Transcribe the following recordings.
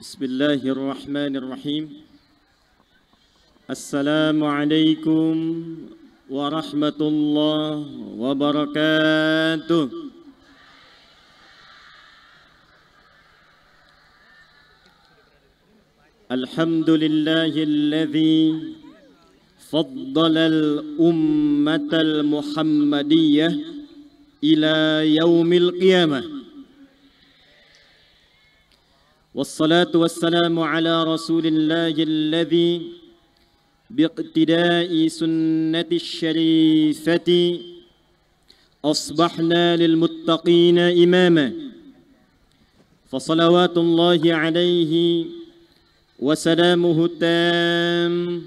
Bismillahirrahmanirrahim. Assalamualaikum warahmatullahi wabarakatuh. Alhamdulillahilladzi faddala al-ummatal muhammadiyah ila yaumil qiyamah. Wassalatu wassalamu ala rasulillahi alladhi biiqtida'i sunnati syarifati asbahna lilmuttaqina imama. Fasalawatullahi alaihi wa salamuhu tam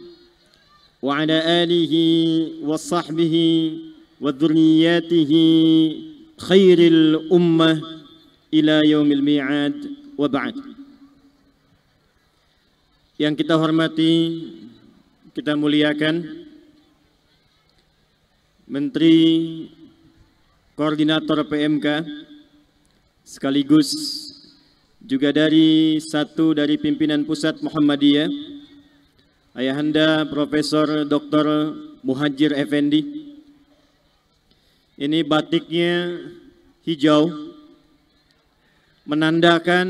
wa ala alihi wa sahbihi wa dhurriyyatihi khairil ummah ila yaumil mi'ad wa ba'd. Yang kita hormati, kita muliakan Menteri Koordinator PMK sekaligus juga dari pimpinan pusat Muhammadiyah, Ayahanda Profesor Dr. Muhajir Effendi. Ini batiknya hijau, menandakan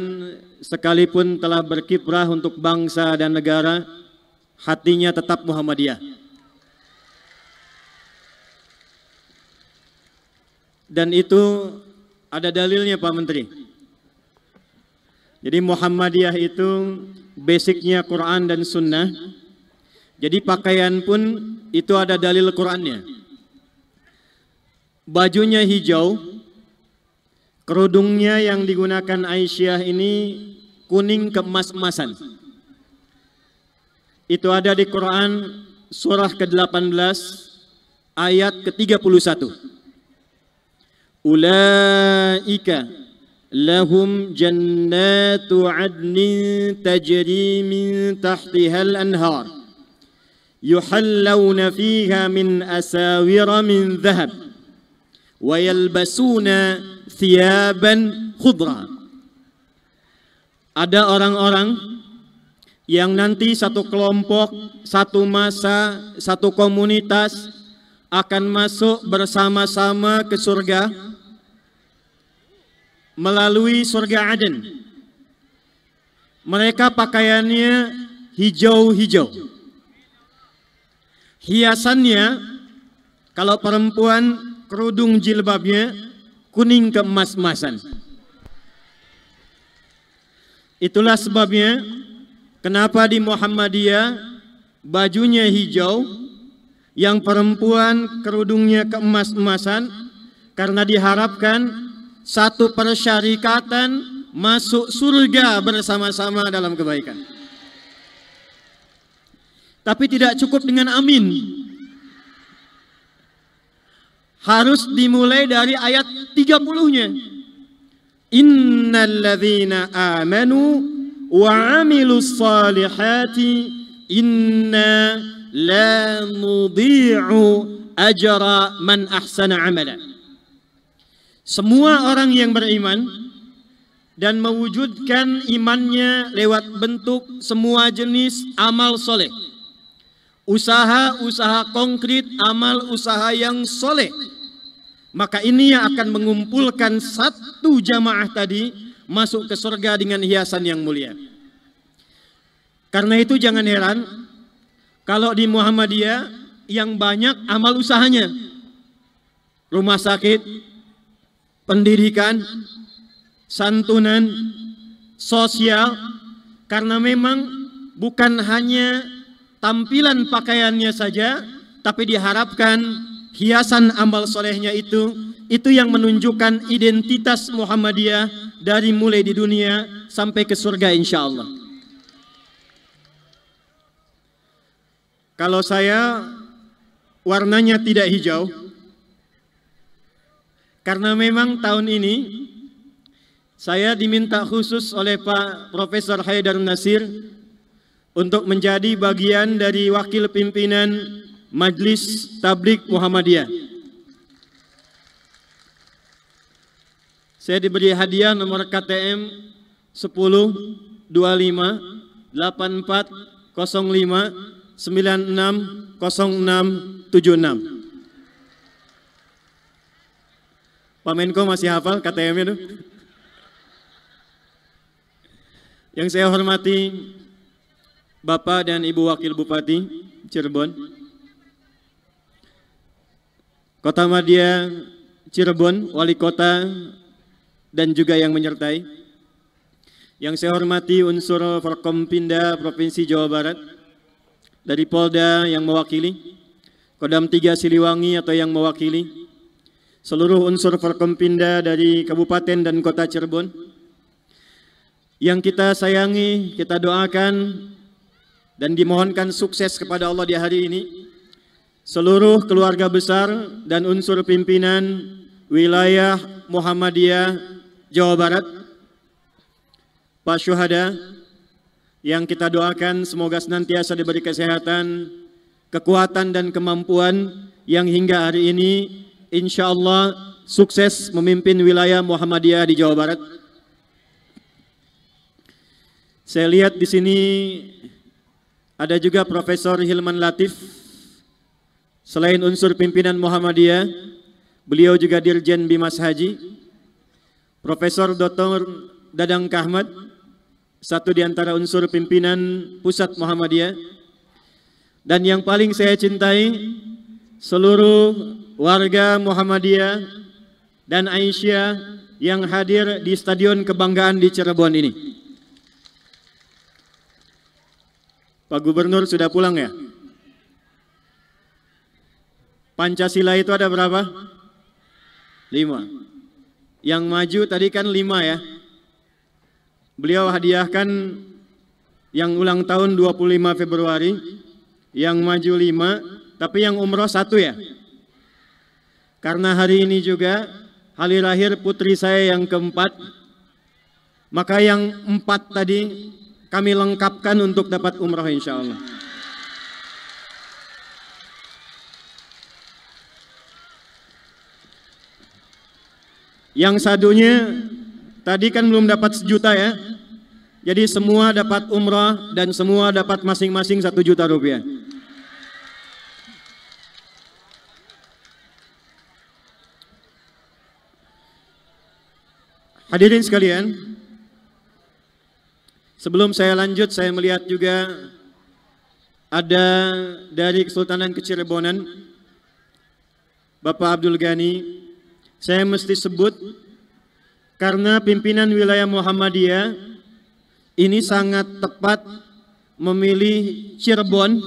sekalipun telah berkiprah untuk bangsa dan negara, hatinya tetap Muhammadiyah. Dan itu ada dalilnya Pak Menteri. Jadi Muhammadiyah itu basicnya Quran dan Sunnah. Jadi pakaian pun itu ada dalil Qurannya. Bajunya hijau, kerudungnya yang digunakan Aisyah ini kuning keemas-emasan. Itu ada di Quran surah ke-18 ayat ke-31. Ulaika lahum jannatu adnin tajri min tahtihal anhar yuhallawna fiha min asawira min dhahab wa yalbasuna thiyaban khudra. Ada orang-orang yang nanti satu kelompok, satu masa, satu komunitas akan masuk bersama-sama ke surga melalui surga Aden. Mereka pakaiannya hijau-hijau. Hiasannya, kalau perempuan kerudung jilbabnya kuning keemas-emasan. Itulah sebabnya kenapa di Muhammadiyah bajunya hijau, yang perempuan kerudungnya keemas-emasan, karena diharapkan satu persyarikatan masuk surga bersama-sama dalam kebaikan. Tapi tidak cukup dengan amin. Harus dimulai dari ayat 30-nya. Innal ladzina amanu wa 'amilus salihati inna la nudhi'u ajra man ahsana 'amala. Semua orang yang beriman dan mewujudkan imannya lewat bentuk semua jenis amal soleh, usaha-usaha konkret, amal usaha yang soleh, maka ini yang akan mengumpulkan satu jamaah tadi masuk ke surga dengan hiasan yang mulia. Karena itu jangan heran kalau di Muhammadiyah yang banyak amal usahanya, rumah sakit, pendidikan, santunan, sosial, karena memang bukan hanya tampilan pakaiannya saja, tapi diharapkan hiasan amal solehnya itu yang menunjukkan identitas Muhammadiyah dari mulai di dunia sampai ke surga insya Allah. Kalau saya warnanya tidak hijau, karena memang tahun ini saya diminta khusus oleh Pak Profesor Haidar Nasir untuk menjadi bagian dari wakil pimpinan Majlis Tabligh Muhammadiyah. Saya diberi hadiah nomor KTM 10 8405 960676. Pak Menko masih hafal KTM-nya tuh? Yang saya hormati Bapak dan Ibu Wakil Bupati Cirebon, Kota Madya Cirebon, Wali Kota, dan juga yang menyertai. Yang saya hormati unsur Forkompinda Provinsi Jawa Barat, dari Polda yang mewakili, Kodam 3 Siliwangi atau yang mewakili, seluruh unsur Forkompinda dari Kabupaten dan Kota Cirebon, yang kita sayangi, kita doakan, dan dimohonkan sukses kepada Allah di hari ini, seluruh keluarga besar dan unsur pimpinan wilayah Muhammadiyah Jawa Barat, Pak Syuhada, yang kita doakan semoga senantiasa diberi kesehatan, kekuatan dan kemampuan yang hingga hari ini insya Allah sukses memimpin wilayah Muhammadiyah di Jawa Barat. Saya lihat di sini ada juga Profesor Hilman Latif. Selain unsur pimpinan Muhammadiyah, beliau juga Dirjen Bimas Haji. Profesor Dr. Dadang Kahmat, satu di antara unsur pimpinan Pusat Muhammadiyah. Dan yang paling saya cintai, seluruh warga Muhammadiyah dan Aisyah yang hadir di Stadion Kebanggaan di Cirebon ini. Pak Gubernur sudah pulang ya? Pancasila itu ada berapa? 5. Yang maju tadi kan 5 ya. Beliau hadiahkan yang ulang tahun 25 Februari, yang maju 5, tapi yang umroh 1 ya. Karena hari ini juga hari lahir putri saya yang keempat, maka yang 4 tadi kami lengkapkan untuk dapat umroh insya Allah. Yang sadunya tadi kan belum dapat 1 juta ya. Jadi semua dapat umroh dan semua dapat masing-masing 1 juta rupiah. Hadirin sekalian, sebelum saya lanjut, saya melihat juga ada dari Kesultanan Kecirebonan, Bapak Abdul Ghani. Saya mesti sebut karena pimpinan wilayah Muhammadiyah ini sangat tepat memilih Cirebon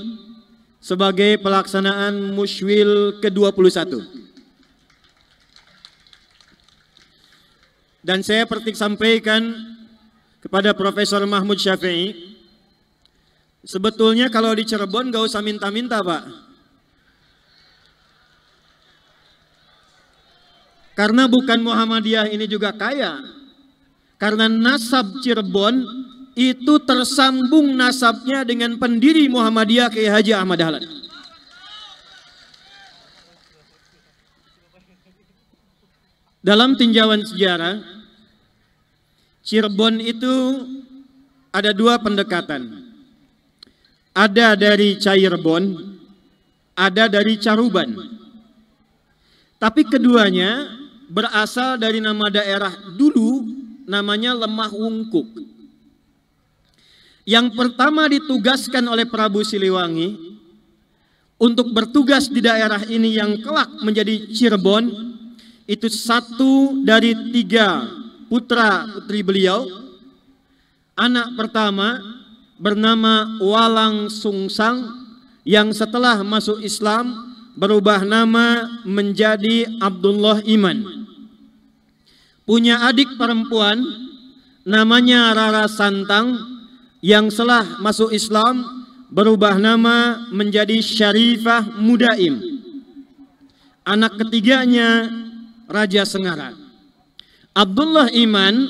sebagai pelaksanaan Musyawil ke-21. Dan saya pertik sampaikan kepada Profesor Mahmud Syafi'i, sebetulnya kalau di Cirebon gak usah minta-minta Pak. Karena bukan Muhammadiyah ini juga kaya. Karena nasab Cirebon itu tersambung nasabnya dengan pendiri Muhammadiyah Kiai Haji Ahmad Dahlan. Dalam tinjauan sejarah, Cirebon itu ada 2 pendekatan. Ada dari Cairebon, ada dari Caruban. Tapi keduanya berasal dari nama daerah dulu namanya Lemah Wungkuk. Yang pertama ditugaskan oleh Prabu Siliwangi untuk bertugas di daerah ini yang kelak menjadi Cirebon, itu 1 dari 3 putra-putri beliau. Anak pertama bernama Walang Sungsang yang setelah masuk Islam berubah nama menjadi Abdullah Iman. Punya adik perempuan namanya Rara Santang yang setelah masuk Islam berubah nama menjadi Syarifah Mudaim. Anak ketiganya Raja Sengara. Abdullah Iman,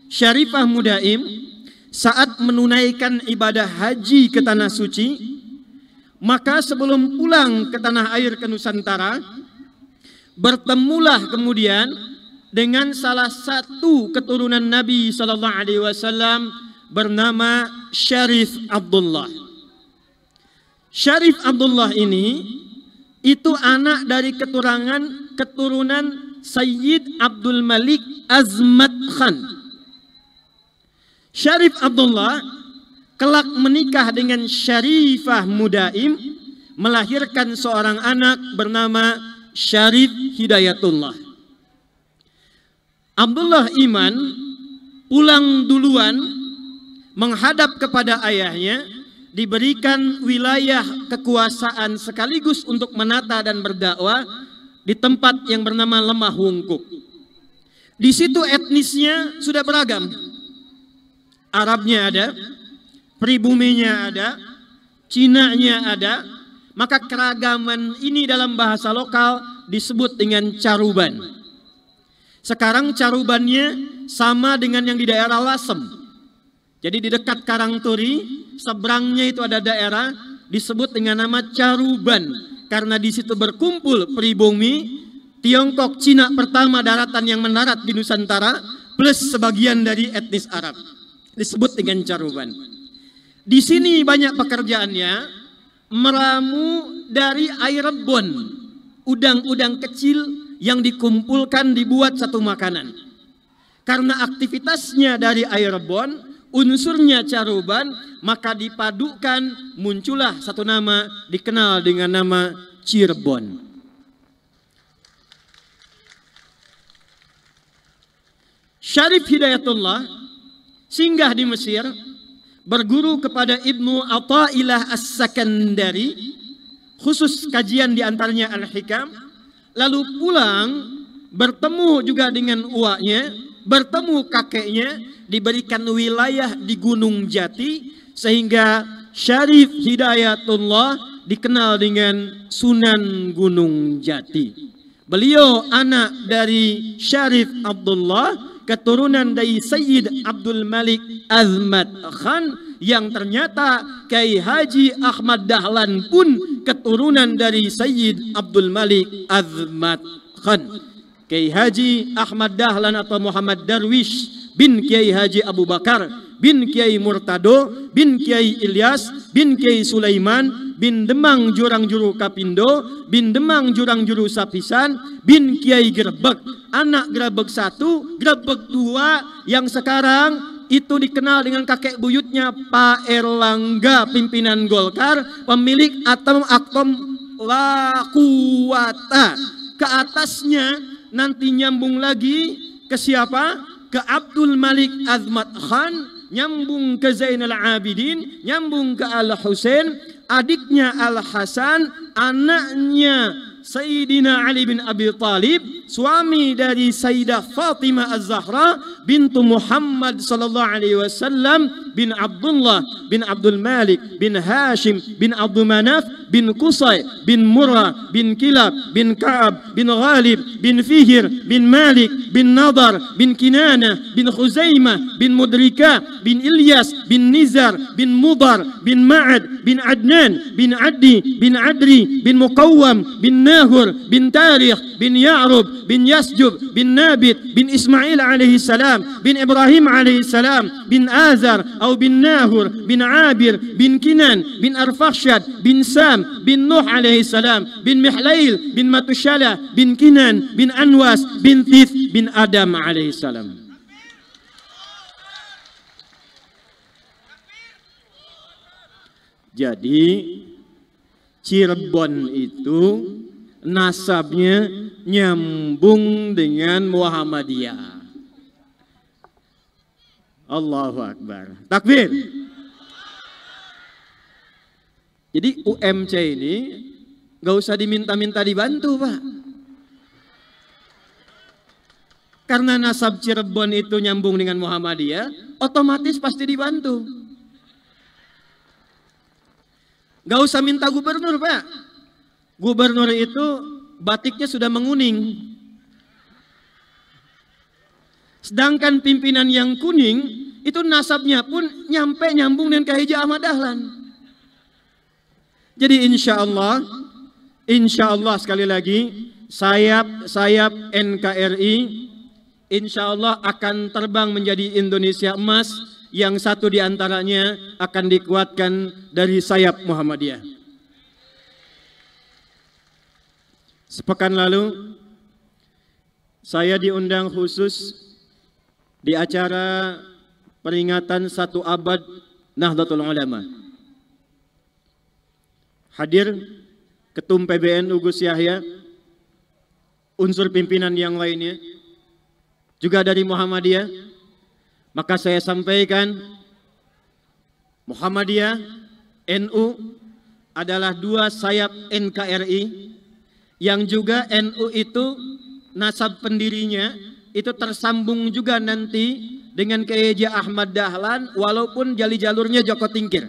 Syarifah Mudaim, saat menunaikan ibadah haji ke Tanah Suci, maka sebelum pulang ke tanah air ke Nusantara, bertemulah kemudian dengan salah satu keturunan Nabi SAW, bernama Syarif Abdullah. Syarif Abdullah ini itu anak dari keturunan Sayyid Abdul Malik Azmat Khan. Syarif Abdullah kelak menikah dengan Syarifah Mudaim, melahirkan seorang anak bernama Syarif Hidayatullah. Abdullah Iman pulang duluan menghadap kepada ayahnya, diberikan wilayah kekuasaan sekaligus untuk menata dan berdakwah di tempat yang bernama Lemah Wungkuk. Di situ etnisnya sudah beragam. Arabnya ada, pribuminya ada, Cinanya ada. Maka keragaman ini dalam bahasa lokal disebut dengan caruban. Sekarang carubannya sama dengan yang di daerah Lasem. Jadi di dekat Karangturi, seberangnya itu ada daerah disebut dengan nama Caruban. Karena di situ berkumpul pribumi Tiongkok, Cina pertama daratan yang mendarat di Nusantara, plus sebagian dari etnis Arab. Disebut dengan Caruban. Di sini banyak pekerjaannya, meramu dari air rebon, udang-udang kecil yang dikumpulkan dibuat satu makanan. Karena aktivitasnya dari air rebon, unsurnya caruban, maka dipadukan muncullah satu nama dikenal dengan nama Cirebon. Syarif Hidayatullah singgah di Mesir, berguru kepada Ibnu Athaillah As-Sakandari, khusus kajian diantaranya Al-Hikam, lalu pulang bertemu juga dengan uaknya, bertemu kakeknya, diberikan wilayah di Gunung Jati, sehingga Syarif Hidayatullah dikenal dengan Sunan Gunung Jati. Beliau anak dari Syarif Abdullah, keturunan dari Sayyid Abdul Malik Azmat Khan, yang ternyata Kiai Haji Ahmad Dahlan pun keturunan dari Sayyid Abdul Malik Azmat Khan. Kiai Haji Ahmad Dahlan atau Muhammad Darwish bin Kiai Haji Abu Bakar bin Kiai Murtado bin Kiai Ilyas bin Kiai Sulaiman bin Demang Jurang Juru Kapindo bin Demang Jurang Juru Sapisan bin Kiai Grebek, anak Grebek 1, Grebek 2, yang sekarang itu dikenal dengan kakek buyutnya Pak Erlangga, pimpinan Golkar, pemilik Atom Lakuwata. Ke atasnya nanti nyambung lagi ke siapa? Ke Abdul Malik Azmat Khan, nyambung ke Zainal Abidin, nyambung ke Al-Husain, adiknya Al-Hasan, anaknya Sayyidina Ali bin Abi Talib, suami dari Sayyidah Fatimah Az-Zahra bintu Muhammad sallallahu alaihi wasallam, bin Abdullah bin Abdul Malik bin Hashim bin Abdul Manaf bin Qusay bin Murrah bin Kilab bin Ka'ab bin Ghalib bin Fihir bin Malik bin Nadar bin Kinana bin Khuzaimah bin Mudrika bin Ilyas bin Nizar bin Mudar bin Ma'ad bin Adnan bin Addi bin Adri bin Muqawwam bin Nahur bin Tarikh bin Ya'rub bin Yasjub bin Nabit bin Ismail alaihi salam bin Ibrahim alaihi salam bin Azar atau bin Nahur bin Abir bin Kinan bin Arfakhshad bin Sam bin Nuh alaihi salam bin Mihlail bin Matushala bin Kinan bin Anwas bin Thith bin Adam alaihi salam. Jadi Cirebon itu nasabnya nyambung dengan Muhammadiyah. Allahu Akbar. Takbir. Jadi UMC ini gak usah diminta-minta dibantu, Pak. Karena nasab Cirebon itu nyambung dengan Muhammadiyah, otomatis pasti dibantu. Gak usah minta gubernur, Pak. Gubernur itu batiknya sudah menguning. Sedangkan pimpinan yang kuning itu nasabnya pun nyambung dengan Kiai Haji Ahmad Dahlan. Jadi insya Allah sekali lagi sayap NKRI insya Allah akan terbang menjadi Indonesia emas yang satu di antaranya akan dikuatkan dari sayap Muhammadiyah. Sepekan lalu saya diundang khusus di acara peringatan 1 abad Nahdlatul Ulama. Hadir Ketum PBNU Gus Yahya, unsur pimpinan yang lainnya, juga dari Muhammadiyah. Maka saya sampaikan, Muhammadiyah, NU adalah 2 sayap NKRI, yang juga NU itu nasab pendirinya itu tersambung juga nanti dengan Kiai Haji Ahmad Dahlan, walaupun jalurnya Joko Tingkir.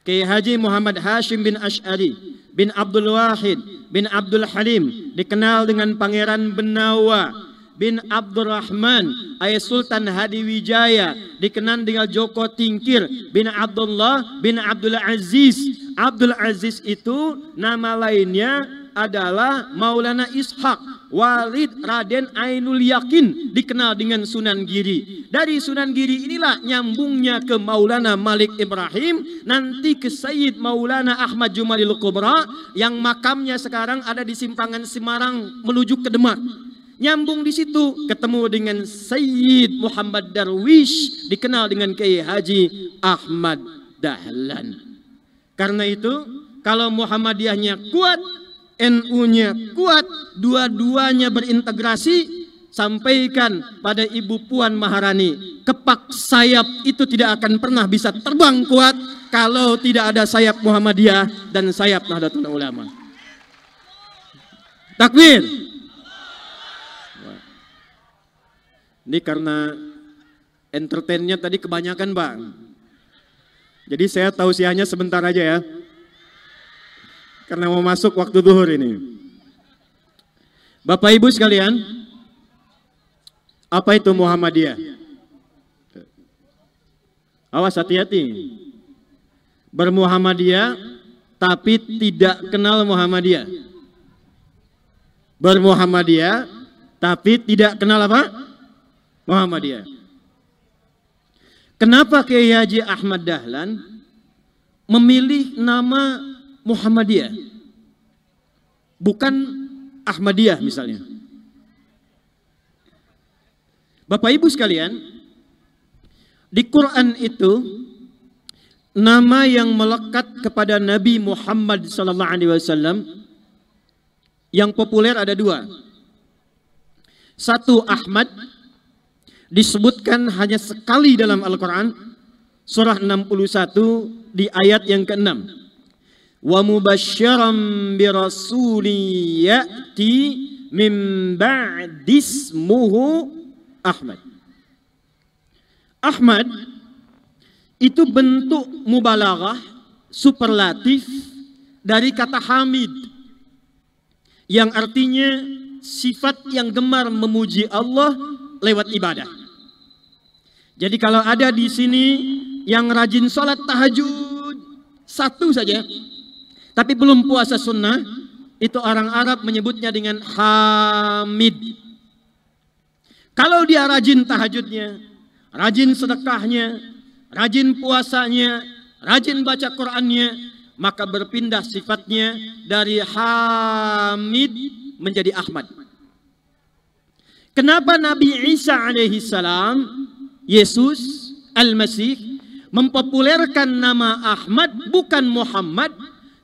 Kiai Haji Muhammad Hashim bin Asy'ari bin Abdul Wahid bin Abdul Halim, dikenal dengan Pangeran Benawa bin Abdurrahman ayat Sultan Hadiwijaya, dikenal dengan Joko Tingkir bin Abdullah bin Abdul Aziz. Abdul Aziz itu nama lainnya adalah Maulana Ishaq Walid Raden Ainul Yakin, dikenal dengan Sunan Giri. Dari Sunan Giri inilah nyambungnya ke Maulana Malik Ibrahim, nanti ke Sayyid Maulana Ahmad Jumalil Kubra, yang makamnya sekarang ada di Simpangan Semarang menuju ke Demak. Nyambung di situ ketemu dengan Sayyid Muhammad Darwish, dikenal dengan Kiai Haji Ahmad Dahlan. Karena itu kalau Muhammadiyahnya kuat, NU-nya kuat, dua-duanya berintegrasi, sampaikan pada Ibu Puan Maharani, kepak sayap itu tidak akan pernah bisa terbang kuat kalau tidak ada sayap Muhammadiyah dan sayap Nahdlatul Ulama. Takbir. Ini karena entertainnya tadi kebanyakan, Bang. Jadi saya tausiahnya sebentar aja ya. Karena mau masuk waktu zuhur ini. Bapak Ibu sekalian, apa itu Muhammadiyah? Awas, hati-hati. Bermuhammadiyah tapi tidak kenal Muhammadiyah. Bermuhammadiyah tapi tidak kenal apa? Muhammadiyah. Kenapa Kiai Haji Ahmad Dahlan memilih nama Muhammadiyah, bukan Ahmadiyah misalnya? Bapak Ibu sekalian, di Quran itu nama yang melekat kepada Nabi Muhammad SAW yang populer ada 2. Satu, Ahmad, disebutkan hanya sekali dalam Al-Quran, surah 61 di ayat yang ke-6. Wa mubasysyiran bi rasulin ya'ti min ba'dismuhu Ahmad. Ahmad itu bentuk mubalaghah, superlatif dari kata hamid, yang artinya sifat yang gemar memuji Allah lewat ibadah. Jadi kalau ada di sini yang rajin sholat tahajud 1 saja, tapi belum puasa sunnah, itu orang Arab menyebutnya dengan hamid. Kalau dia rajin tahajudnya, rajin sedekahnya, rajin puasanya, rajin baca Qur'annya, maka berpindah sifatnya dari hamid menjadi Ahmad. Kenapa Nabi Isa alaihi salam, Yesus Al-Masih, mempopulerkan nama Ahmad bukan Muhammad?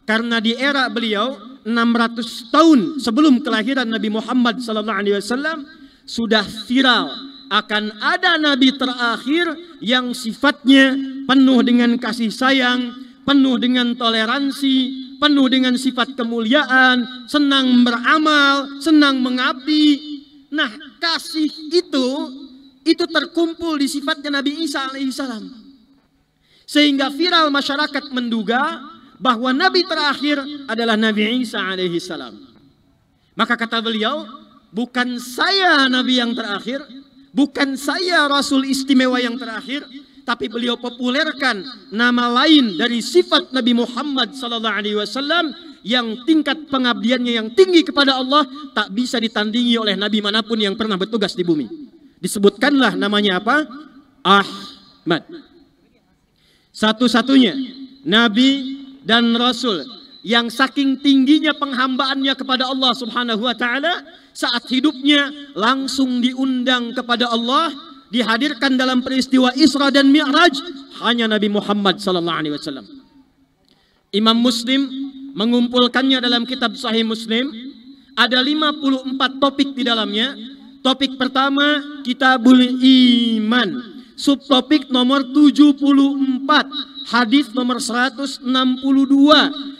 Karena di era beliau 600 tahun sebelum kelahiran Nabi Muhammad SAW sudah viral akan ada nabi terakhir yang sifatnya penuh dengan kasih sayang, penuh dengan toleransi, penuh dengan sifat kemuliaan, senang beramal, senang mengabdi. Nah, kasih itu terkumpul di sifatnya Nabi Isa alaihissalam. Sehingga viral, masyarakat menduga bahwa nabi terakhir adalah Nabi Isa alaihissalam. Maka kata beliau, bukan saya nabi yang terakhir, bukan saya rasul istimewa yang terakhir, tapi beliau populerkan nama lain dari sifat Nabi Muhammad SAW yang tingkat pengabdiannya yang tinggi kepada Allah tak bisa ditandingi oleh nabi manapun yang pernah bertugas di bumi. Disebutkanlah namanya apa? Ahmad. Satu-satunya Nabi dan Rasul yang saking tingginya penghambaannya kepada Allah Subhanahu wa Ta'ala, saat hidupnya langsung diundang kepada Allah, dihadirkan dalam peristiwa Isra dan Mi'raj, hanya Nabi Muhammad sallallahu alaihi wasallam. Imam Muslim mengumpulkannya dalam kitab Sahih Muslim, ada 54 topik di dalamnya. Topik pertama Kitabul Iman, subtopik nomor 74, hadis nomor 162.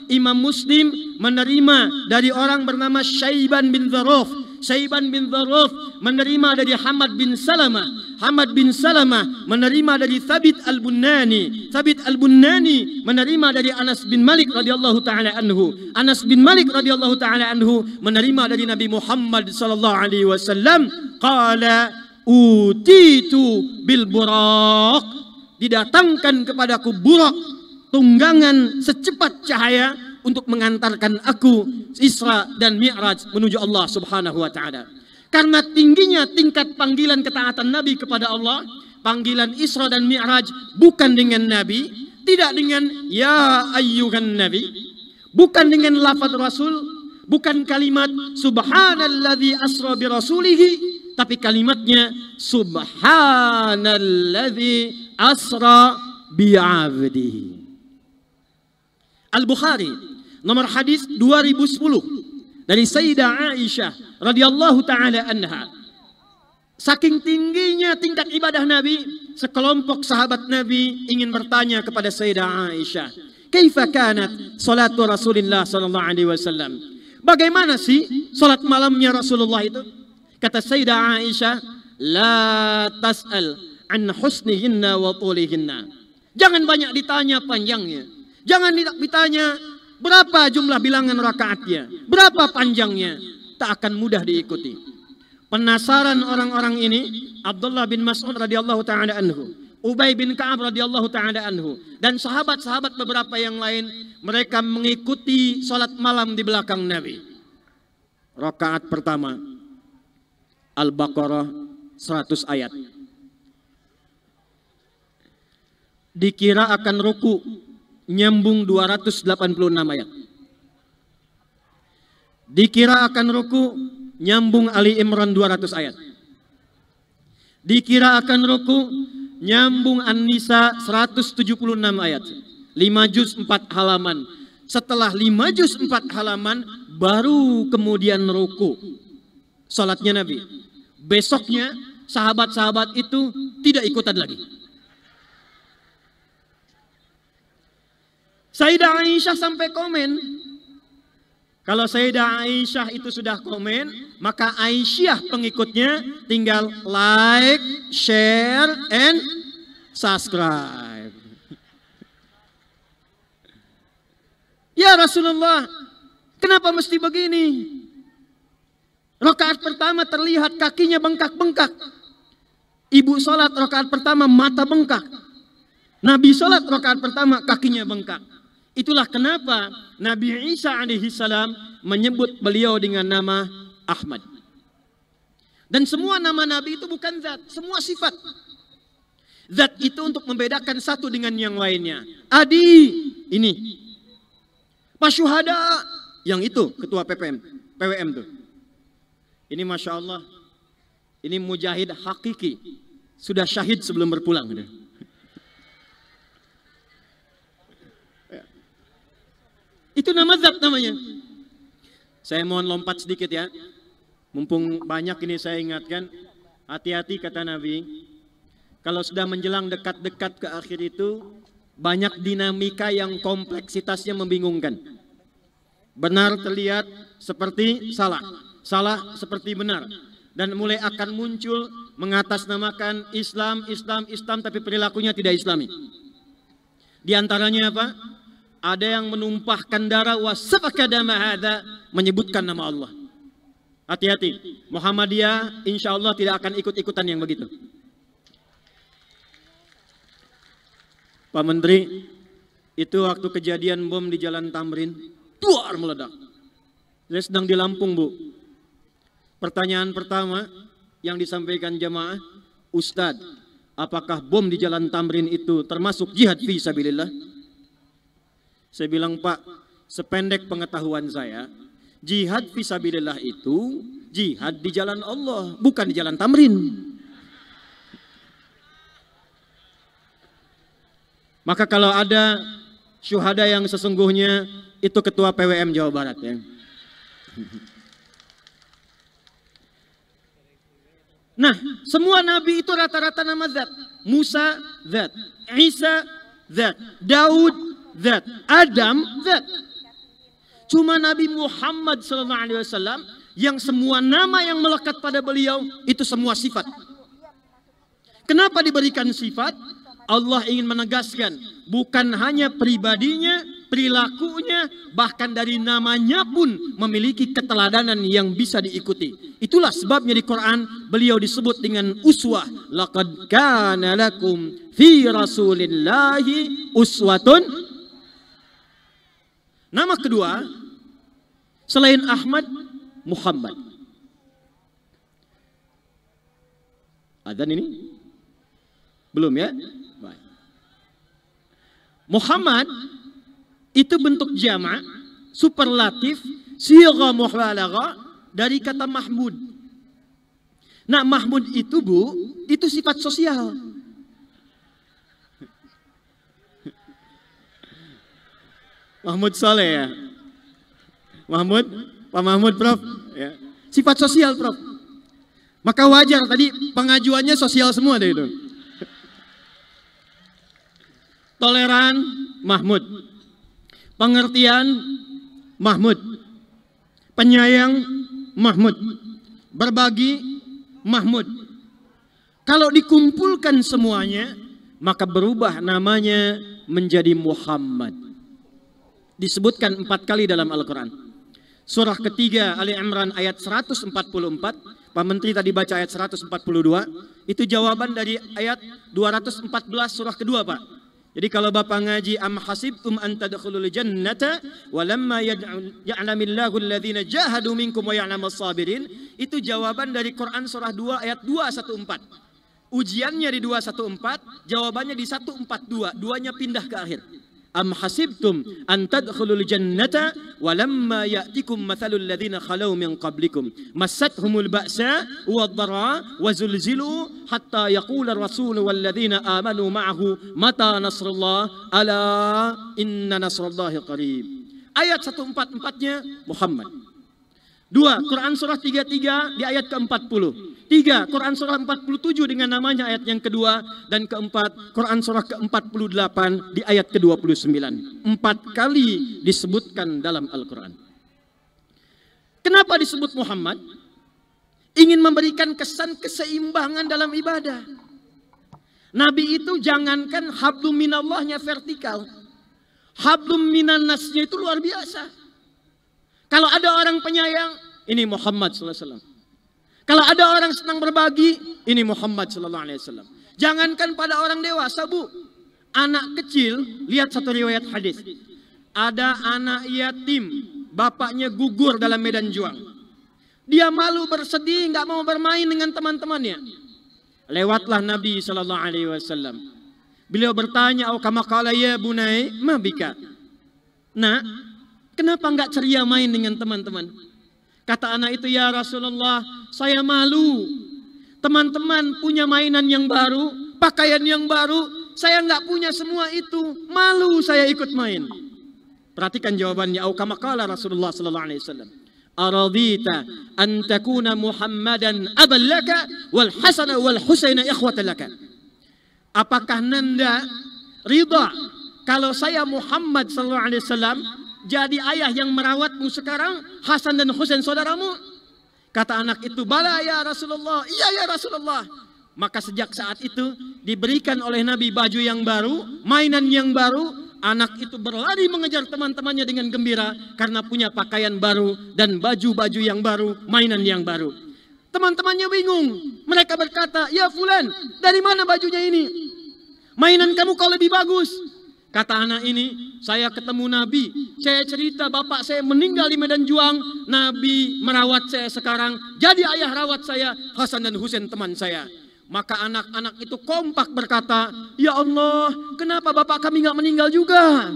Imam Muslim menerima dari orang bernama Syaiban bin Zaruf. Syaiban bin Zaruf menerima dari Hamad bin Salamah. Hamad bin Salamah menerima dari Thabit al-Bunani. Thabit al-Bunani menerima dari Anas bin Malik radhiyallahu taala anhu. Anas bin Malik radhiyallahu taala anhu menerima dari Nabi Muhammad sallallahu alaihi wasallam, qala utitu bil buraq, didatangkan kepadaku burak, tunggangan secepat cahaya untuk mengantarkan aku Isra dan Mi'raj menuju Allah Subhanahu wa Ta'ala. Karena tingginya tingkat panggilan ketaatan Nabi kepada Allah, panggilan Isra dan Mi'raj bukan dengan Nabi, tidak dengan ya ayyuhan Nabi, bukan dengan lafaz Rasul, bukan kalimat subhanalladzi asra bi rasulihi, tapi kalimatnya subhanalladzi asra bi 'abdihi. Al-Bukhari nomor hadis 2010 dari Sayyidah Aisyah radhiyallahu taala anha. Saking tingginya tingkat ibadah Nabi, sekelompok sahabat Nabi ingin bertanya kepada Sayyidah Aisyah, "Kaifa kanat salatu Rasulillah sallallahu alaihi wasallam?" Bagaimana sih salat malamnya Rasulullah itu? Kata Sayyidah Aisyah, "La tas'al an husnihinna wa tulihinna." Jangan banyak ditanya panjangnya. Jangan ditanya berapa jumlah bilangan rakaatnya, berapa panjangnya, tak akan mudah diikuti. Penasaran orang-orang ini, Abdullah bin Mas'ud radhiyallahu taala anhu, Ubay bin Ka'ab radhiyallahu taala anhu, dan sahabat-sahabat beberapa yang lain, mereka mengikuti salat malam di belakang Nabi. Rakaat pertama Al-Baqarah 100 ayat. Dikira akan ruku, nyambung 286 ayat. Dikira akan ruku, nyambung Ali Imran 200 ayat. Dikira akan ruku, nyambung An-Nisa 176 ayat. 5 juz 4 halaman. Setelah 5 juz 4 halaman, baru kemudian ruku. Salatnya Nabi. Besoknya sahabat-sahabat itu tidak ikutan lagi. Sayyidah Aisyah sampai komen. Kalau Sayyidah Aisyah itu sudah komen, maka Aisyah pengikutnya tinggal like, share, and subscribe. Ya Rasulullah, kenapa mesti begini? Rakaat pertama terlihat kakinya bengkak-bengkak. Ibu sholat rakaat pertama mata bengkak. Nabi sholat rakaat pertama kakinya bengkak. Itulah kenapa Nabi Isa alaihi salam menyebut beliau dengan nama Ahmad. Dan semua nama Nabi itu bukan zat, semua sifat. Zat itu untuk membedakan satu dengan yang lainnya. Adi, ini. Pasyuhada, yang itu, ketua PWM tuh. Ini Masya Allah, ini mujahid hakiki. Sudah syahid sebelum berpulang. Itu nama zat namanya. Saya mohon lompat sedikit ya. Mumpung banyak ini saya ingatkan. Hati-hati kata Nabi. Kalau sudah menjelang dekat-dekat ke akhir itu, banyak dinamika yang kompleksitasnya membingungkan. Benar terlihat seperti salah. Salah seperti benar. Dan mulai akan muncul mengatasnamakan Islam, tapi perilakunya tidak Islami. Di antaranya apa? Ada yang menumpahkan darah wasafaka dama hadza, menyebutkan nama Allah. Hati-hati. Muhammadiyah insya Allah tidak akan ikut-ikutan yang begitu. Pak Menteri, itu waktu kejadian bom di Jalan Tamrin, duar meledak. Saya sedang di Lampung, Bu. Pertanyaan pertama yang disampaikan jamaah, Ustadz, apakah bom di Jalan Tamrin itu termasuk jihad fi sabilillah? Saya bilang, Pak, sependek pengetahuan saya, jihad fi sabilillah itu jihad di jalan Allah, bukan di Jalan Tamrin. Maka kalau ada syuhada yang sesungguhnya, itu ketua PWM Jawa Barat ya. Nah, semua nabi itu rata-rata nama zat. Musa zat, Isa zat, Daud zat, Adam zat. Cuma Nabi Muhammad SAW yang semua nama yang melekat pada beliau itu semua sifat. Kenapa diberikan sifat? Allah ingin menegaskan bukan hanya pribadinya, perilakunya, bahkan dari namanya pun memiliki keteladanan yang bisa diikuti. Itulah sebabnya di Quran beliau disebut dengan uswah. Laqad kana lakum fi rasulillahi uswatun. Nama kedua selain Ahmad, Muhammad. Adzan ini? Belum ya? Baik. Muhammad itu bentuk jamak, superlatif, sigha mubalagha dari kata Mahmud. Nah, Mahmud itu, Bu, itu sifat sosial. Mahmud Saleh ya. Mahmud, Pak Mahmud Prof. Ya. Sifat sosial Prof. Maka wajar tadi pengajuannya sosial semua deh itu. Toleran, Mahmud. Pengertian, Mahmud. Penyayang, Mahmud. Berbagi, Mahmud. Kalau dikumpulkan semuanya, maka berubah namanya menjadi Muhammad. Disebutkan 4 kali dalam Al-Quran. Surah ketiga Ali Imran ayat 144. Pak Menteri tadi baca ayat 142. Itu jawaban dari ayat 214 surah kedua, Pak. Jadi kalau Bapak ngaji am hasibtum an tadkhulul jannata walamma ya'lamillahu alladhina jahadu minkum wa ya'lamas sabirin, itu jawaban dari Quran surah 2 ayat 214. Ujiannya di 214, jawabannya di 142, duanya pindah ke akhir. Am hasibtum an tadkhulul jannata walamma ya'tikum mathalul ladzina khalau min qablikum massathumul ba'sa wad-dharra wa zulzilu hatta yaqula ar-rasul wal ladzina amanu ma'ahu mata nasrullah ala inna nasrallahi qarib. Ayat 144-nya Muhammad. 2 Quran surah 33 di ayat ke-40. 3 Quran surah 47 dengan namanya ayat yang kedua, dan keempat Quran surah ke-48 di ayat ke-29. 4 kali disebutkan dalam Al-Quran. Kenapa disebut Muhammad? Ingin memberikan kesan keseimbangan dalam ibadah. Nabi itu jangankan hablum minallahnya vertikal, hablum minan nasnya itu luar biasa. Kalau ada orang penyayang, ini Muhammad SAW. Kalau ada orang senang berbagi, ini Muhammad SAW. Jangankan pada orang dewasa, Bu. Anak kecil, lihat satu riwayat hadis. Ada anak yatim, bapaknya gugur dalam medan juang. Dia malu bersedih, nggak mau bermain dengan teman-temannya. Lewatlah Nabi SAW. Beliau bertanya, "Au kama qala ya bunai, ma bika?" Nah, kenapa enggak ceria main dengan teman-teman? Kata anak itu, "Ya Rasulullah, saya malu. Teman-teman punya mainan yang baru, pakaian yang baru, saya enggak punya semua itu. Malu saya ikut main." Perhatikan jawabannya. Au kama qala Rasulullah sallallahu alaihi wasallam. "Aradita an takuna Muhammadan aban laka wal Hasan wal Husain ikhwatan laka?" Apakah Nanda ridha kalau saya Muhammad sallallahu alaihi wasallam jadi ayah yang merawatmu sekarang, Hasan dan Husain saudaramu? Kata anak itu, "Bala ya Rasulullah." "Iya ya Rasulullah." Maka sejak saat itu diberikan oleh Nabi baju yang baru, mainan yang baru. Anak itu berlari mengejar teman-temannya dengan gembira karena punya pakaian baru dan baju-baju yang baru, mainan yang baru. Teman-temannya bingung. Mereka berkata, "Ya fulan, dari mana bajunya ini? Mainan kamu kau lebih bagus." Kata anak ini, "Saya ketemu Nabi, saya cerita bapak saya meninggal di medan juang, Nabi merawat saya sekarang, jadi ayah rawat saya, Hasan dan Husain teman saya. Maka anak-anak itu kompak berkata, "Ya Allah, kenapa bapak kami nggak meninggal juga?"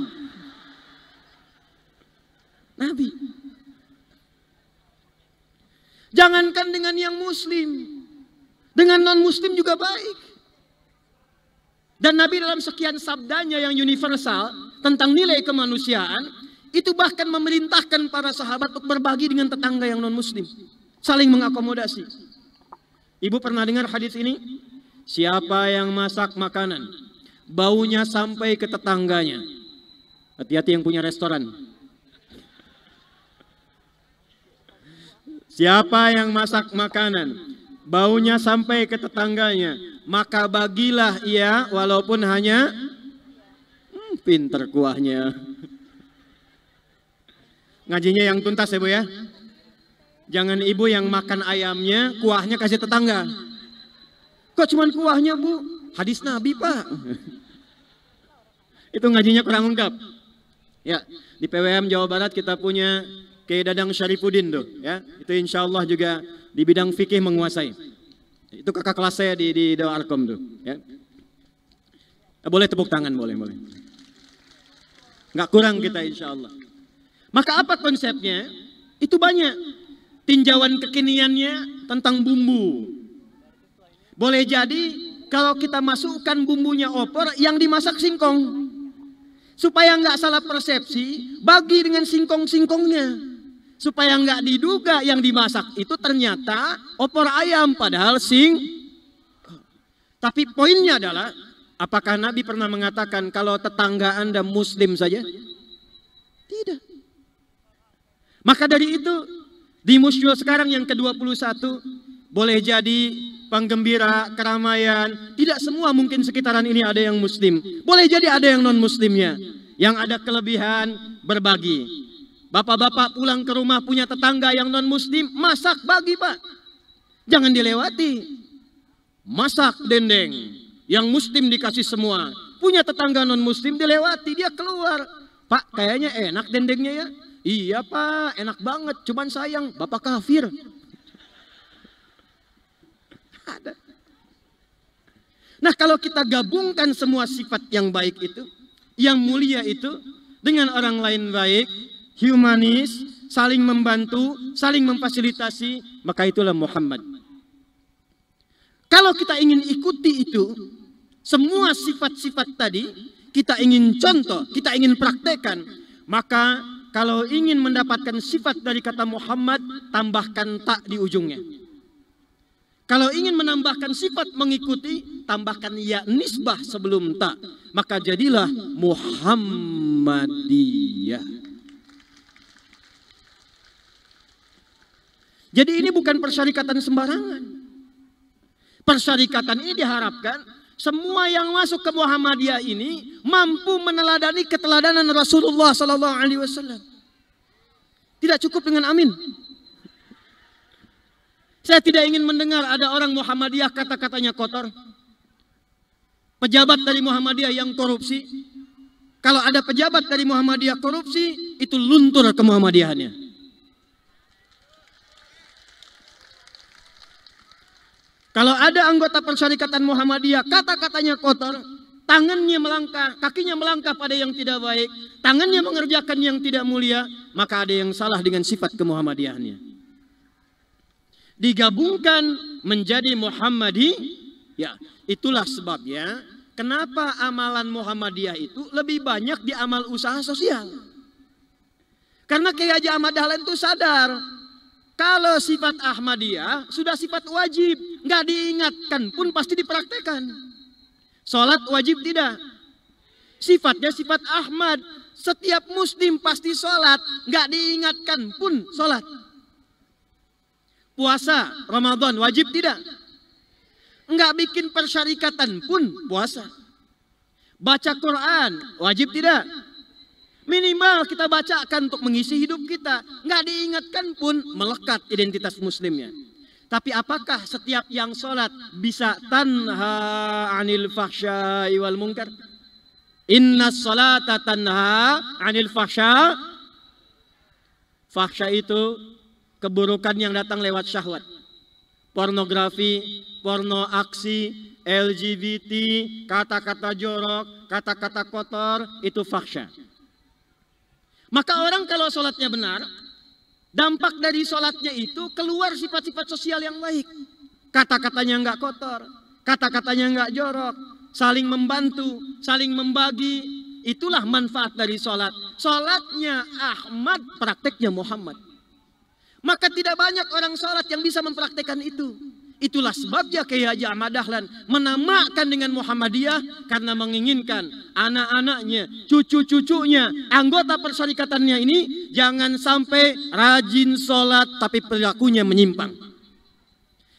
Nabi. Jangankan dengan yang muslim, dengan non-muslim juga baik. Dan Nabi dalam sekian sabdanya yang universal tentang nilai kemanusiaan, itu bahkan memerintahkan para sahabat untuk berbagi dengan tetangga yang non-muslim. Saling mengakomodasi. Ibu pernah dengar hadis ini? Siapa yang masak makanan, baunya sampai ke tetangganya. Hati-hati yang punya restoran. Siapa yang masak makanan, baunya sampai ke tetangganya, maka bagilah ia walaupun hanya pinter kuahnya. Ngajinya yang tuntas ya Bu ya. Jangan ibu yang makan ayamnya, kuahnya kasih tetangga. Kok cuman kuahnya Bu? Hadis Nabi Pak. Itu ngajinya kurang lengkap. Ya, di PWM Jawa Barat kita punya Kiai Dadang Syarifuddin tuh. Ya, itu insya Allah juga di bidang fikih menguasai. Itu kakak kelas saya di Dewa Arkom tuh. Ya. Boleh tepuk tangan, boleh. Nggak kurang kita insya Allah. Maka apa konsepnya? Itu banyak. Tinjauan kekiniannya tentang bumbu. Boleh jadi kalau kita masukkan bumbunya opor yang dimasak singkong. Supaya nggak salah persepsi, bagi dengan singkong-singkongnya. Supaya nggak diduga yang dimasak itu ternyata opor ayam padahal Tapi poinnya adalah, apakah Nabi pernah mengatakan kalau tetangga Anda muslim saja? Tidak. Maka dari itu, di musyul sekarang yang ke-21, boleh jadi penggembira, keramaian, tidak semua mungkin sekitaran ini ada yang muslim. Boleh jadi ada yang non-muslimnya, yang ada kelebihan berbagi. Bapak-bapak pulang ke rumah punya tetangga yang non-muslim, masak bagi Pak. Jangan dilewati. Masak dendeng, yang muslim dikasih semua. Punya tetangga non-muslim dilewati, dia keluar. Pak, kayaknya enak dendengnya ya. Iya Pak, enak banget, cuman sayang Bapak kafir. Ada. Nah kalau kita gabungkan semua sifat yang baik itu, yang mulia itu, dengan orang lain baik, humanis, saling membantu, saling memfasilitasi, maka itulah Muhammad. Kalau kita ingin ikuti itu, semua sifat-sifat tadi, kita ingin contoh, kita ingin praktekkan, maka kalau ingin mendapatkan sifat dari kata Muhammad, tambahkan tak di ujungnya. Kalau ingin menambahkan sifat mengikuti, tambahkan ya nisbah sebelum tak. Maka jadilah Muhammadiyah. Jadi ini bukan persyarikatan sembarangan. Persyarikatan ini diharapkan semua yang masuk ke Muhammadiyah ini mampu meneladani keteladanan Rasulullah SAW. Tidak cukup dengan amin. Saya tidak ingin mendengar ada orang Muhammadiyah kata-katanya kotor. Pejabat dari Muhammadiyah yang korupsi. Kalau ada pejabat dari Muhammadiyah korupsi, itu luntur ke Muhammadiyahannya. Kalau ada anggota persyarikatan Muhammadiyah kata-katanya kotor, tangannya melangkah, kakinya melangkah pada yang tidak baik, tangannya mengerjakan yang tidak mulia, maka ada yang salah dengan sifat kemuhammadiyahannya. Digabungkan menjadi Muhammadi, ya itulah sebabnya kenapa amalan Muhammadiyah itu lebih banyak di amal usaha sosial. Karena Kiai Haji Ahmad Dahlan itu sadar, kalau sifat Ahmadiyah sudah sifat wajib, nggak diingatkan pun pasti dipraktekkan. Sholat wajib tidak. Sifatnya sifat Ahmad. Setiap muslim pasti sholat, nggak diingatkan pun sholat. Puasa Ramadan wajib tidak. Nggak bikin persyarikatan pun puasa. Baca Quran wajib tidak. Minimal kita bacakan untuk mengisi hidup kita. Nggak diingatkan pun melekat identitas muslimnya. Tapi apakah setiap yang sholat bisa tanha anil fahsya'i wal munkar? Inna sholata tanha anil fahsya. Fahsya itu keburukan yang datang lewat syahwat. pornografi, porno aksi, LGBT, kata-kata jorok, kata-kata kotor, itu fahsya. Maka orang kalau sholatnya benar, dampak dari sholatnya itu keluar sifat-sifat sosial yang baik. Kata-katanya nggak kotor, kata-katanya nggak jorok, saling membantu, saling membagi. Itulah manfaat dari sholat. Sholatnya Ahmad, prakteknya Muhammad. Maka tidak banyak orang sholat yang bisa mempraktekkan itu. Itulah sebabnya Kiai Haji Ahmad Dahlan menamakan dengan Muhammadiyah karena menginginkan anak-anaknya, cucu-cucunya, anggota persyarikatannya ini jangan sampai rajin sholat tapi perilakunya menyimpang.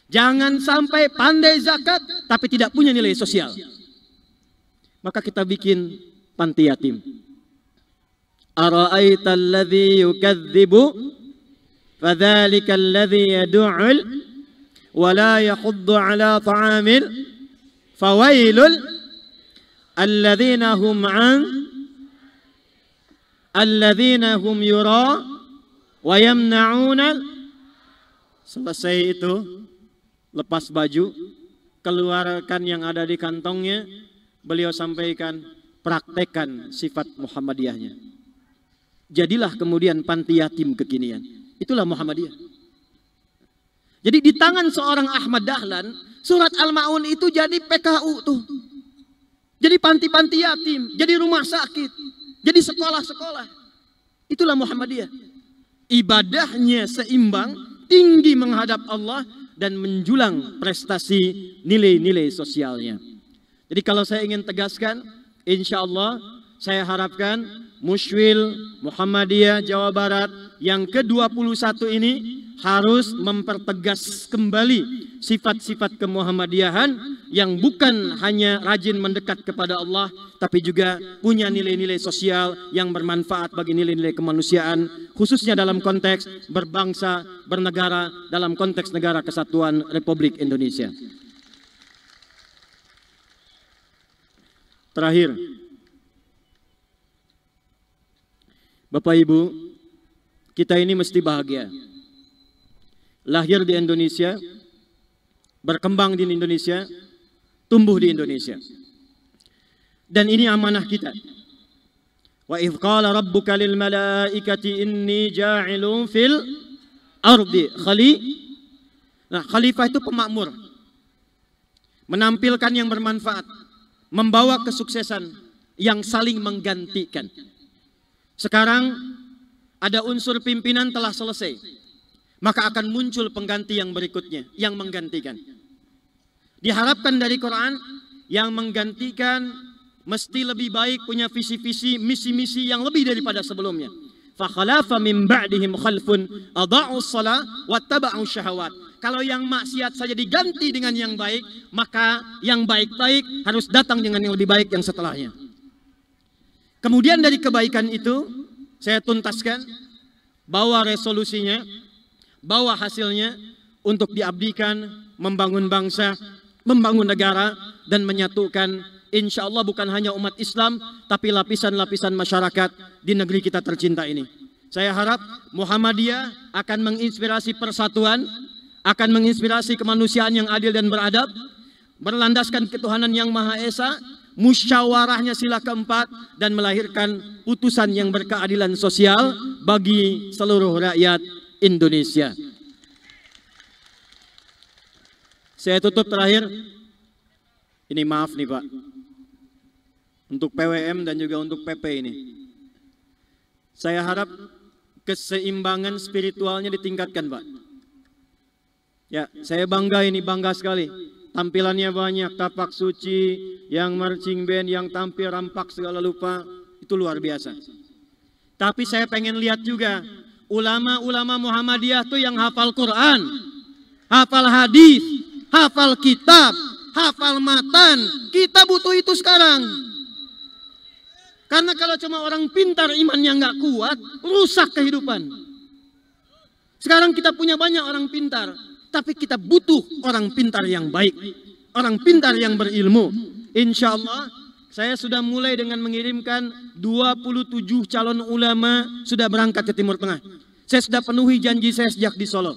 Jangan sampai pandai zakat tapi tidak punya nilai sosial. Maka kita bikin panti yatim. Ara'aita alladhi yukadzibu fadzalika alladhi yad'ul wa la yahuddu ala ta'amil fawailul alladhina hum yura wa yamna'una. Selesai itu, lepas baju, keluarkan yang ada di kantongnya, beliau sampaikan, praktekkan sifat Muhammadiyahnya. Jadilah kemudian panti yatim kekinian. Itulah Muhammadiyah. Jadi di tangan seorang Ahmad Dahlan, surat Al-Ma'un itu jadi PKU tuh. Jadi panti-panti yatim, jadi rumah sakit, jadi sekolah-sekolah. Itulah Muhammadiyah. Ibadahnya seimbang, tinggi menghadap Allah, dan menjulang prestasi nilai-nilai sosialnya. Jadi kalau saya ingin tegaskan, insya Allah saya harapkan Musyawil Muhammadiyah Jawa Barat yang ke-21 ini harus mempertegas kembali sifat-sifat kemuhammadiyahan yang bukan hanya rajin mendekat kepada Allah, tapi juga punya nilai-nilai sosial yang bermanfaat bagi nilai-nilai kemanusiaan, khususnya dalam konteks berbangsa, bernegara, dalam konteks negara kesatuan Republik Indonesia. Terakhir, Bapak Ibu, kita ini mesti bahagia. Lahir di Indonesia, berkembang di Indonesia, tumbuh di Indonesia. Dan ini amanah kita. Wa idh qala rabbuka lil malaikati inni ja'ilun fil ardi Nah, khalifah itu pemakmur. Menampilkan yang bermanfaat, membawa kesuksesan yang saling menggantikan. Sekarang ada unsur pimpinan telah selesai, maka akan muncul pengganti yang berikutnya yang menggantikan. Diharapkan dari Quran yang menggantikan mesti lebih baik, punya visi-visi, misi-misi yang lebih daripada sebelumnya. Fa khalafa min ba'dihim khalfun adha'us shalah wattaba'u syahawat. Kalau yang maksiat saja diganti dengan yang baik, maka yang baik-baik harus datang dengan yang lebih baik yang setelahnya. Kemudian dari kebaikan itu saya tuntaskan, bawa resolusinya, bawa hasilnya untuk diabdikan, membangun bangsa, membangun negara, dan menyatukan insya Allah bukan hanya umat Islam, tapi lapisan-lapisan masyarakat di negeri kita tercinta ini. Saya harap Muhammadiyah akan menginspirasi persatuan, akan menginspirasi kemanusiaan yang adil dan beradab, berlandaskan ketuhanan yang Maha Esa, musyawarahnya sila keempat, dan melahirkan putusan yang berkeadilan sosial bagi seluruh rakyat Indonesia. Saya tutup terakhir. Ini maaf nih Pak, untuk PWM dan juga untuk PP ini. Saya harap keseimbangan spiritualnya ditingkatkan Pak. Ya, saya bangga ini, bangga sekali. Tampilannya banyak, tapak suci, yang marching band, yang tampil rampak segala lupa, itu luar biasa. Tapi saya pengen lihat juga ulama-ulama Muhammadiyah tuh yang hafal Quran, hafal hadis, hafal kitab, hafal matan. Kita butuh itu sekarang. Karena kalau cuma orang pintar imannya nggak kuat, rusak kehidupan. Sekarang kita punya banyak orang pintar, tapi kita butuh orang pintar yang baik, orang pintar yang berilmu. Insya Allah saya sudah mulai dengan mengirimkan 27 calon ulama sudah berangkat ke Timur Tengah. Saya sudah penuhi janji saya sejak di Solo.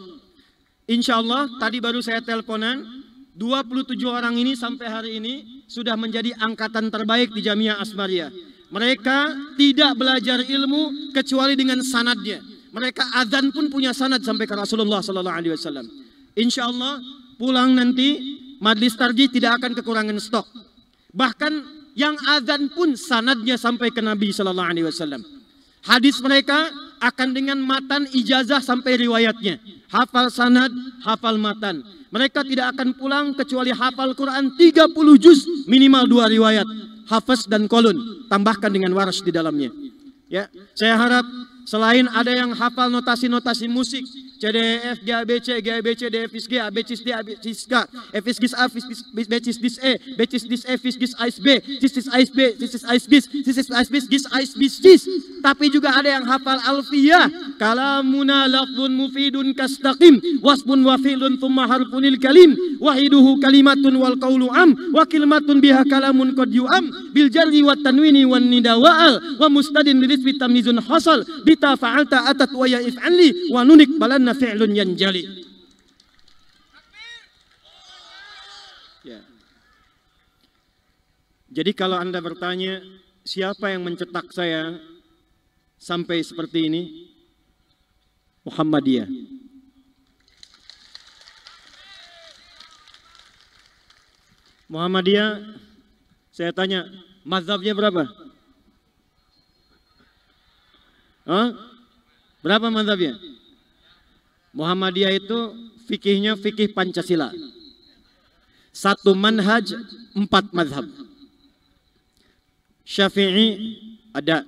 Insya Allah tadi baru saya teleponan, 27 orang ini sampai hari ini sudah menjadi angkatan terbaik di Jamiah Asmaria. Mereka tidak belajar ilmu kecuali dengan sanadnya. Mereka azan pun punya sanad sampai ke Rasulullah SAW. Insya Allah pulang nanti Majlis Tarjih tidak akan kekurangan stok. Bahkan yang azan pun sanadnya sampai ke Nabi SAW. Hadis mereka akan dengan matan ijazah sampai riwayatnya. Hafal sanad, hafal matan. Mereka tidak akan pulang kecuali hafal Quran 30 juz, minimal 2 riwayat. Hafaz dan kolun, tambahkan dengan waras di dalamnya. Ya, saya harap selain ada yang hafal notasi-notasi musik, C, D, E, F, G, A, B, C, G, A, B, C, D, F, G, A, B, C, D, A, B, C, G, F, G, A, B, C, D, E, B, C, D, E, F, G, A, B, C, D, A, B, C, D, A, B, C, D, A, B, C, D, tapi juga ada yang hafal alfiyah, kalamuna lafzun mufidun kastaqim, wasbun wafilun thumma harfunil kalim, wahiduhu kalimatun wal qawlu am, wa kalimatun biha kalamun qad yu'am, bil jarri wat tanwini wan nida wa'al, wa mustadin lirisbi tamnizun hasal, bita fa'alta atat wa ya if'anli, wa nunik balanna fi'lun yanjali. Ya. Jadi kalau Anda bertanya, siapa yang mencetak saya sampai seperti ini? Muhammadiyah. Muhammadiyah, saya tanya, mazhabnya berapa? Hah? Berapa mazhabnya? Muhammadiyah itu fikihnya fikih Pancasila. 1 manhaj, 4 mazhab. Syafi'i ada,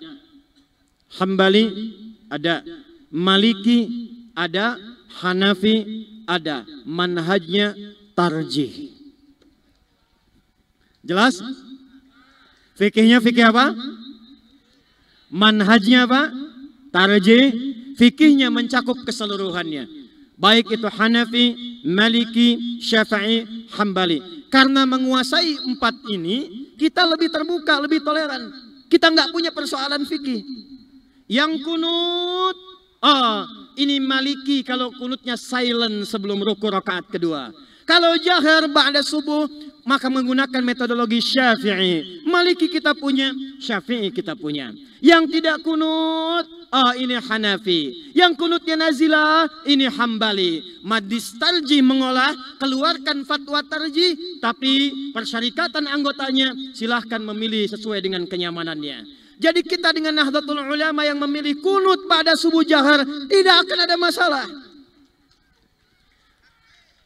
Hambali ada, Maliki ada, Hanafi ada. Manhajnya tarjih. Jelas? Fikihnya fikih apa? Manhajnya apa? Tarjih. Fikihnya mencakup keseluruhannya. Baik itu Hanafi, Maliki, Syafi'i, Hambali. Karena menguasai 4 ini, kita lebih terbuka, lebih toleran. Kita nggak punya persoalan fikih. Yang kunut, ini Maliki kalau kunutnya silent sebelum ruku rakaat kedua. Kalau jahar ba'da subuh, maka menggunakan metodologi Syafi'i. Maliki kita punya, Syafi'i kita punya. Yang tidak kunut, ini Hanafi. Yang kunutnya nazilah, ini Hambali. Majlis Tarjih mengolah, keluarkan fatwa tarjih, tapi persyarikatan anggotanya silahkan memilih sesuai dengan kenyamanannya. Jadi kita dengan Nahdlatul Ulama yang memilih kunut pada subuh jahar, tidak akan ada masalah.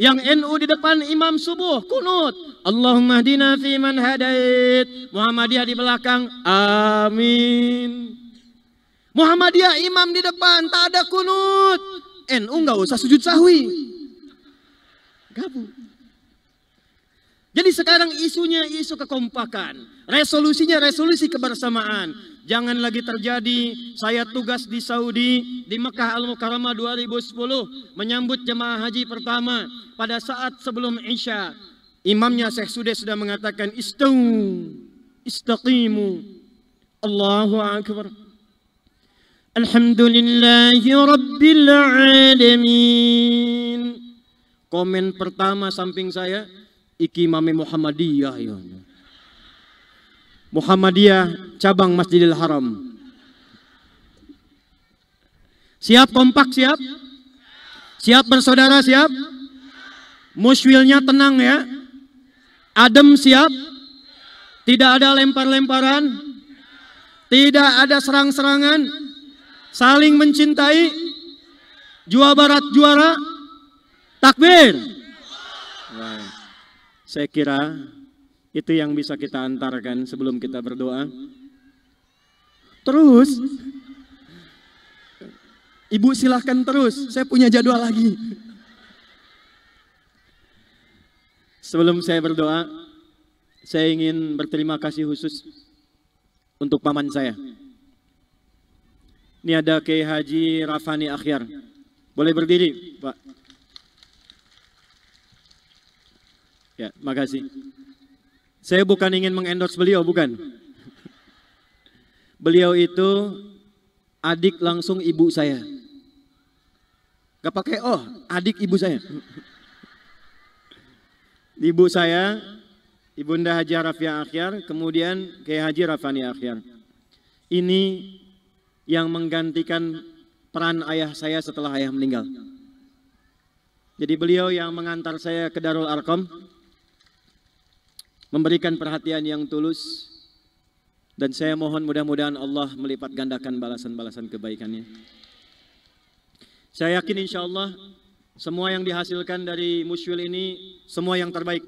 Yang NU di depan imam subuh kunut, Allahumma hdina fi man hadait. Muhammadiyah di belakang, amin. Muhammadiyah imam di depan, tak ada kunut. NU nggak usah sujud sahwi. Gabung. Jadi sekarang isunya isu kekompakan, resolusinya resolusi kebersamaan. Jangan lagi terjadi, saya tugas di Saudi, di Mekah Al-Mukarramah 2010, menyambut jemaah haji pertama. Pada saat sebelum Isya, imamnya Syekh Sudes sudah mengatakan, istaqimu, Allahu Akbar. Alhamdulillahi Rabbil Alamin. Komen pertama samping saya, iki mame Muhammadiyah ya. Muhammadiyah cabang Masjidil Haram. Siap kompak, siap? Siap bersaudara, siap? Musywilnya tenang ya. Adem, siap? Tidak ada lempar-lemparan, tidak ada serang-serangan, saling mencintai, Jawa Barat juara, takbir. Saya kira itu yang bisa kita antarkan sebelum kita berdoa. Terus, Ibu silahkan terus, saya punya jadwal lagi. Sebelum saya berdoa, saya ingin berterima kasih khusus untuk paman saya. Ini ada Kiai Haji Rafani Akhyar. Boleh berdiri, Pak? Ya, makasih. Saya bukan ingin mengendorse beliau, bukan. Beliau itu adik langsung ibu saya. Gak pakai oh, adik ibu saya. Ibu saya, Ibunda Haji Rafiah Akhyar, kemudian Kiai Haji Rafani Akhyar. Ini yang menggantikan peran ayah saya setelah ayah meninggal. Jadi beliau yang mengantar saya ke Darul Arqam, memberikan perhatian yang tulus, dan saya mohon mudah-mudahan Allah melipat gandakan balasan-balasan kebaikannya. Saya yakin insya Allah semua yang dihasilkan dari Musyil ini semua yang terbaik,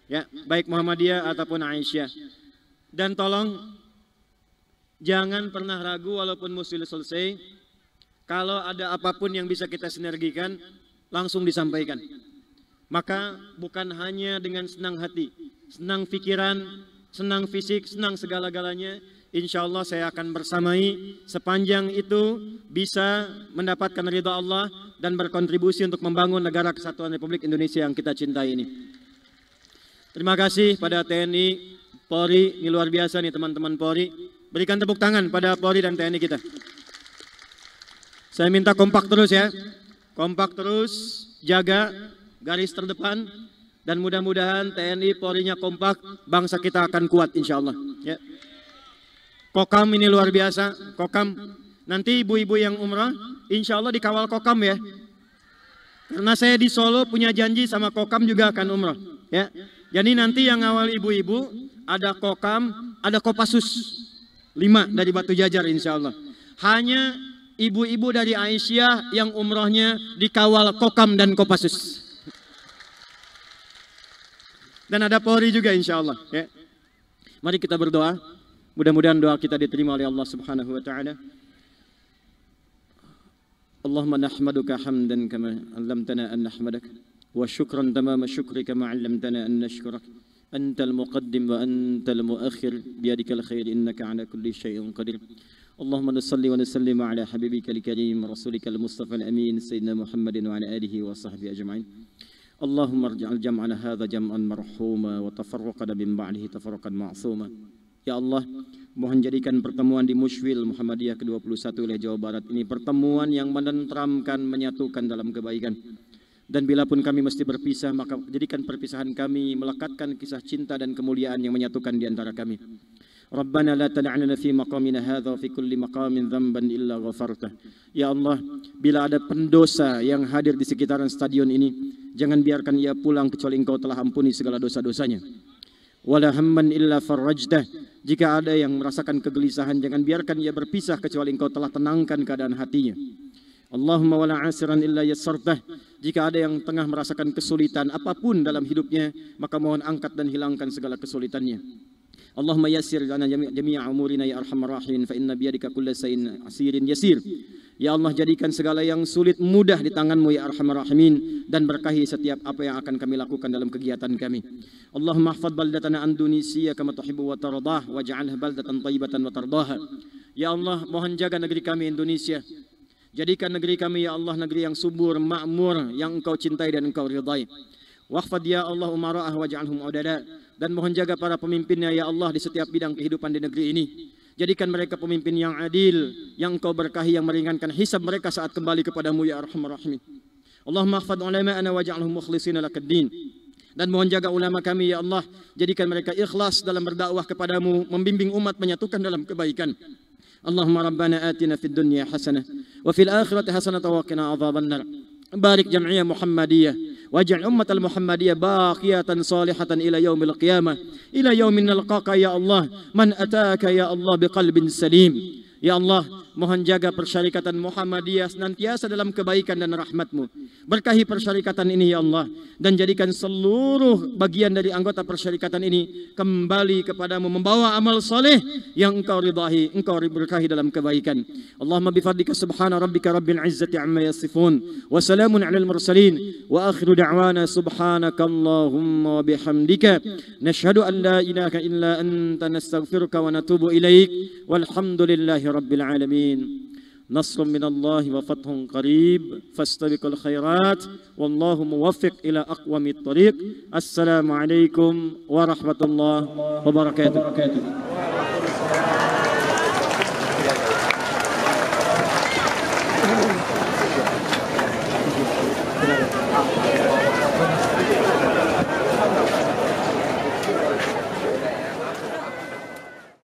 ya, baik Muhammadiyah ataupun Aisyah. Dan tolong jangan pernah ragu walaupun Musyil selesai, kalau ada apapun yang bisa kita sinergikan langsung disampaikan. Maka bukan hanya dengan senang hati, senang pikiran, senang fisik, senang segala-galanya, insya Allah saya akan bersamai sepanjang itu bisa mendapatkan ridha Allah dan berkontribusi untuk membangun negara kesatuan Republik Indonesia yang kita cintai ini. Terima kasih pada TNI, Polri, ini luar biasa nih teman-teman Polri. Berikan tepuk tangan pada Polri dan TNI kita. Saya minta kompak terus ya, kompak terus, jaga garis terdepan, dan mudah-mudahan TNI Polri-nya kompak, bangsa kita akan kuat insya Allah. Ya. Kokam ini luar biasa, Kokam. Nanti ibu-ibu yang umrah, insya Allah dikawal Kokam ya. Karena saya di Solo punya janji sama Kokam juga akan umrah. Ya. Jadi nanti yang awal ibu-ibu, ada Kokam, ada Kopassus. 5 dari Batu Jajar insya Allah. Hanya ibu-ibu dari Aisyah yang umrahnya dikawal Kokam dan Kopassus. Dan ada Polri juga insya Allah. Ya. Mari kita berdoa. Mudah-mudahan doa kita diterima oleh Allah Subhanahu wa taala. Allahumma nahmaduka hamdan kama 'allamtana an nahmadak wa syukran tamama syukrika ma 'allamtana an nashkurak. Antal muqaddim wa antal muakhir biyadikal khair innaka 'ala kulli syai'in qadir. Allahumma nusalli wa nusallim 'ala habibikal karim rasulikal mustafa al-amin sayyidina Muhammadin wa 'ala alihi wa sahbihi ajma'in. Allahumma arji'al jam'ana hadha jam'an marhuma wa tafarraqana min ba'dihi tafarraqan ma'suma. Ya Allah, mohon jadikan pertemuan di Musyil Muhammadiyah ke-21 oleh Jawa Barat ini pertemuan yang menenteramkan, menyatukan dalam kebaikan. Dan bila pun kami mesti berpisah, maka jadikan perpisahan kami melekatkan kisah cinta dan kemuliaan yang menyatukan di antara kami. Rabbana la tad'alna fi maqamina hadha wa fi kulli maqamin dhanban illa ghafartah. Ya Allah, bila ada pendosa yang hadir di sekitaran stadion ini, jangan biarkan ia pulang kecuali Engkau telah ampuni segala dosa-dosanya. Wala hamman illa farajtah. Jika ada yang merasakan kegelisahan, jangan biarkan ia berpisah kecuali Engkau telah tenangkan keadaan hatinya. Allahumma wala asiran illa yassartah. Jika ada yang tengah merasakan kesulitan apapun dalam hidupnya, maka mohon angkat dan hilangkan segala kesulitannya. Allahumma yassir lana jami'a umurina ya arhamar rahimin fa inna biyadika kullu shay'in asirin yasir. Ya Allah, jadikan segala yang sulit mudah di tangan-Mu ya arhamar rahimin, dan berkahi setiap apa yang akan kami lakukan dalam kegiatan kami. Allahumma ihfadz baldatana an Indonesia kama tuhibbu wa tardah waj'alha baldatan thayyibatan wa tardaha. Ya Allah, mohon jaga negeri kami Indonesia. Jadikan negeri kami ya Allah negeri yang subur, makmur, yang Engkau cintai dan Engkau ridai. Wahfad ya Allah umara'ah waj'alhum udada. Dan mohon jaga para pemimpinnya ya Allah di setiap bidang kehidupan di negeri ini. Jadikan mereka pemimpin yang adil, yang Engkau berkahi, yang meringankan hisab mereka saat kembali kepadamu ya arhamar rahimin. Allahumma ihfadz ulama'ana waj'alhum mukhlishina lakaddin. Dan mohon jaga ulama kami ya Allah, jadikan mereka ikhlas dalam berdakwah kepadamu, membimbing umat menyatukan dalam kebaikan. Allahumma rabbana atina fid dunya hasanah wa fil akhirati hasanah wa qina adzabannar. Barik jam'iyah Muhammadiyah waj'al ummatal Muhammadiyah baqiyatan salihatan ila yaumil qiyamah ila yaumin nalqaka ya Allah man ataka ya Allah biqalbin salim. Ya Allah, mohon jaga persyarikatan Muhammadiyah senantiasa dalam kebaikan dan rahmat-Mu. Berkahi persyarikatan ini ya Allah, dan jadikan seluruh bagian dari anggota persyarikatan ini kembali kepadamu membawa amal soleh yang Engkau ridhahi, Engkau berkahi dalam kebaikan. Allahumma bifadlika subhana rabbika rabbil izzati amma yasifun wa salamun alal mursalin wa akhiru da'wana subhanakallahumma wa bihamdika nashhadu an la ilaha illa anta nastaghfiruka wa natubu ilaik walhamdulillahi rabbil alamin. نصر من الله وفتح قريب فاستبقوا الخيرات والله موفق إلى أقوم الطريق. السلام عليكم ورحمة الله وبركاته.